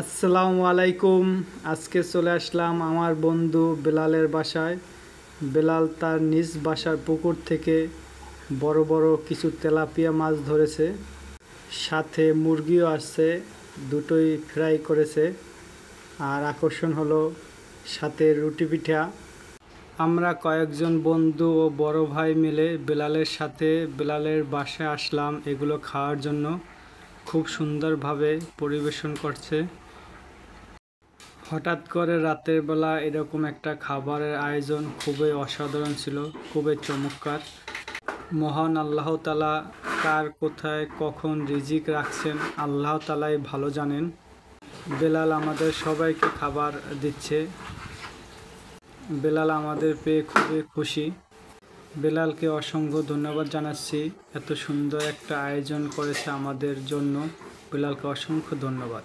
আসসালামু আলাইকুম। আজকে চলে আসলাম আমার বন্ধু বেলালের বাসায়। বেলাল তার নিজ বাসার পুকুর থেকে বড় বড় কিছু তেলাপিয়া মাছ ধরেছে, সাথে মুরগিও আসছে, দুটোই ফ্রাই করেছে। আর আকর্ষণ হলো সাথে রুটি পিঠা। আমরা কয়েকজন বন্ধু ও বড় ভাই মিলে বেলালের সাথে বেলালের বাসায় আসলাম এগুলো খাওয়ার জন্য। খুব সুন্দরভাবে পরিবেশন করছে। হঠাৎ করে রাতের বেলা এরকম একটা খাবারের আয়োজন খুবই অসাধারণ ছিল, খুবই চমৎকার। মহান আল্লাহ তাআলা কার কোথায় কখন রিজিক রাখছেন আল্লাহ তাআলাই ভালো জানেন। বেলাল আমাদের সবাইকে খাবার দিচ্ছে। বেলাল আমাদের পেয়ে খুবই খুশি। বেলালকে অসংখ্য ধন্যবাদ জানাচ্ছি, এত সুন্দর একটা আয়োজন করেছে আমাদের জন্য। বেলালকে অসংখ্য ধন্যবাদ।